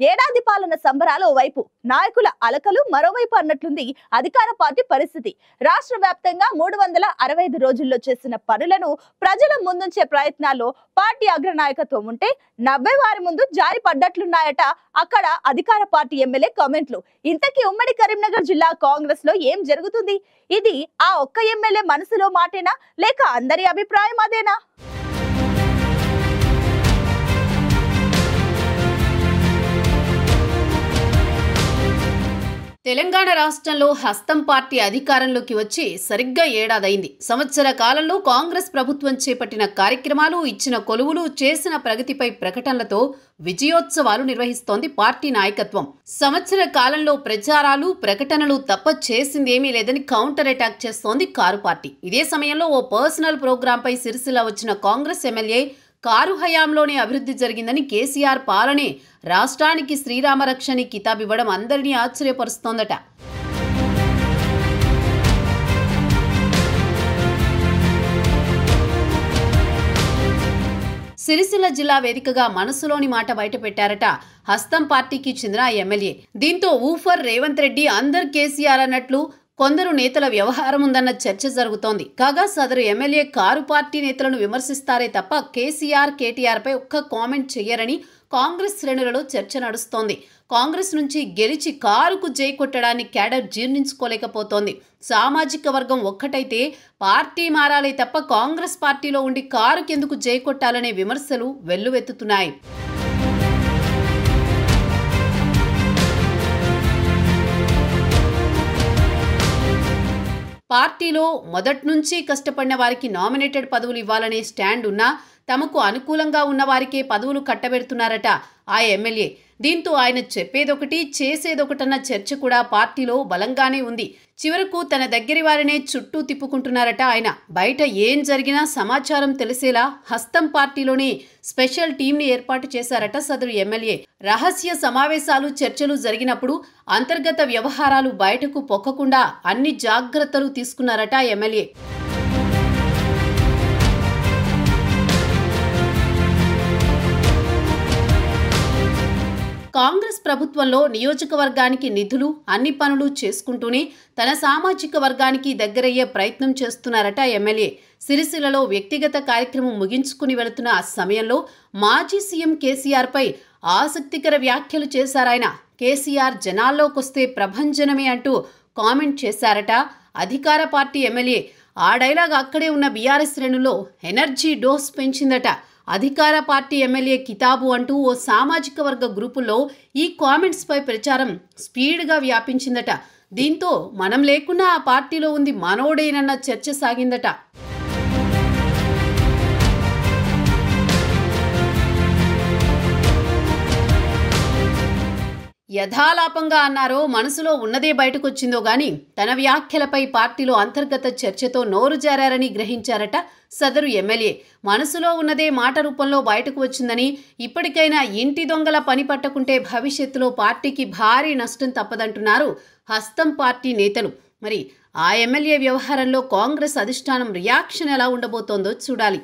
ఏడాది పాలన సంబరాలు ఓవైపు, నాయకుల అలకలు మరోవైపు అన్నట్లుంది అధికార పార్టీ పరిస్థితి. రాష్ట్ర వ్యాప్తంగా 365 రోజుల్లో చేసిన పనులను ప్రజల ముందుంచే ప్రయత్నాల్లో పార్టీ అగ్రనాయకత్వం ఉంటే 70 వారి ముందు జారి పడ్డట్లున్నాయట అక్కడ అధికార పార్టీ ఎమ్మెల్యే కామెంట్లు. ఇంతకీ ఉమ్మడి కరీంనగర్ జిల్లా కాంగ్రెస్ లో ఏం జరుగుతుంది? ఇది ఆ ఒక్క ఎమ్మెల్యే మనసులో మాటేనా, లేక అందరి అభిప్రాయం అదేనా? తెలంగాణ రాష్ట్రంలో హస్తం పార్టీ అధికారంలోకి వచ్చి సరిగ్గా ఏడాదైంది. సంవత్సర కాలంలో కాంగ్రెస్ ప్రభుత్వం చేపట్టిన కార్యక్రమాలు, ఇచ్చిన కొలువులు, చేసిన ప్రగతిపై ప్రకటనలతో విజయోత్సవాలు నిర్వహిస్తోంది పార్టీ నాయకత్వం. సంవత్సర కాలంలో ప్రచారాలు, ప్రకటనలు తప్ప చేసిందేమీ లేదని కౌంటర్ అటాక్ చేస్తోంది కారు పార్టీ. ఇదే సమయంలో ఓ పర్సనల్ ప్రోగ్రాంపై సిరిసిల్ల వచ్చిన కాంగ్రెస్ ఎమ్మెల్యే కారు హయాంలోనే అభివృద్ధి జరిగిందని, కేసీఆర్ పాలనే రాష్ట్రానికి శ్రీరామరక్షని కితాబివ్వడం అందరినీ ఆశ్చర్యపరుస్తోందట. సిరిసిల్ల జిల్లా వేదికగా మనసులోని మాట బయటపెట్టారట హస్తం పార్టీకి చెందిన ఎమ్మెల్యే. దీంతో ఊఫర్ రేవంత్ రెడ్డి అందరు కేసీఆర్ అన్నట్లు కొందరు నేతల వ్యవహారం ఉందన్న చర్చ జరుగుతోంది. కాగా సదరు ఎమ్మెల్యే కారు పార్టీ నేతలను విమర్శిస్తారే తప్ప కేసీఆర్, కేటీఆర్ పై ఒక్క కామెంట్ చెయ్యరని కాంగ్రెస్ శ్రేణులలో చర్చ నడుస్తోంది. కాంగ్రెస్ నుంచి గెలిచి కారుకు జై కొట్టడాన్ని క్యాడర్ జీర్ణించుకోలేకపోతోంది. సామాజిక వర్గం ఒక్కటైతే పార్టీ మారాలే తప్ప కాంగ్రెస్ పార్టీలో ఉండి కారుకెందుకు జై కొట్టాలనే విమర్శలు వెల్లువెత్తుతున్నాయి. పార్టీలో మొదట్నుంచి కష్టపడిన వారికి నామినేటెడ్ పదవులు ఇవ్వాలనే స్టాండ్ ఉన్నా తమకు అనుకూలంగా ఉన్న వారికే పదవులు కట్టబెడుతున్నారట ఆ ఎమ్మెల్యే. దీంతో ఆయన చెప్పేదొకటి చేసేదొకటన్న చర్చ కూడా పార్టీలో బలంగానే ఉంది. చివరకు తన దగ్గరి వారినే చుట్టూ తిప్పుకుంటున్నారట ఆయన. బయట ఏం జరిగినా సమాచారం తెలిసేలా హస్తం పార్టీలోనే స్పెషల్ టీంని ఏర్పాటు చేశారట సదరు ఎమ్మెల్యే. రహస్య సమావేశాలు, చర్చలు జరిగినప్పుడు అంతర్గత వ్యవహారాలు బయటకు పొక్కకుండా అన్ని జాగ్రత్తలు తీసుకున్నారట ఎమ్మెల్యే. కాంగ్రెస్ ప్రభుత్వంలో నియోజకవర్గానికి నిధులు, అన్ని పనులు చేసుకుంటూనే తన సామాజిక వర్గానికి దగ్గరయ్యే ప్రయత్నం చేస్తున్నారట ఎమ్మెల్యే. సిరిసిల్లలో వ్యక్తిగత కార్యక్రమం ముగించుకుని వెళుతున్న ఆ సమయంలో మాజీ సీఎం కేసీఆర్ పై ఆసక్తికర వ్యాఖ్యలు చేశారాయన. కేసీఆర్ జనాల్లోకొస్తే ప్రభంజనమే అంటూ కామెంట్ చేశారట అధికార పార్టీ ఎమ్మెల్యే. ఆ డైలాగ్ అక్కడే ఉన్న బీఆర్ఎస్ శ్రేణుల్లో ఎనర్జీ డోస్ పెంచిందట. అధికార పార్టీ ఎమ్మెల్యే కితాబు అంటూ ఓ సామాజిక వర్గ గ్రూపుల్లో ఈ కామెంట్స్ పై ప్రచారం స్పీడ్గా వ్యాపించిందట. దీంతో మనం లేకున్నా ఆ పార్టీలో ఉంది మనోడేనన్న చర్చ సాగిందట. యథాలాపంగా అన్నారో, మనసులో ఉన్నదే బయటకొచ్చిందో గాని తన వ్యాఖ్యలపై పార్టీలో అంతర్గత చర్చతో నోరు జారారని గ్రహించారట సదరు ఎమ్మెల్యే. మనసులో ఉన్నదే మాట రూపంలో బయటకు వచ్చిందని, ఇప్పటికైనా ఇంటి దొంగల పని పట్టకుంటే భవిష్యత్తులో పార్టీకి భారీ నష్టం తప్పదంటున్నారు హస్తం పార్టీ నేతలు. మరి ఆ ఎమ్మెల్యే వ్యవహారంలో కాంగ్రెస్ అధిష్టానం రియాక్షన్ ఎలా ఉండబోతోందో చూడాలి.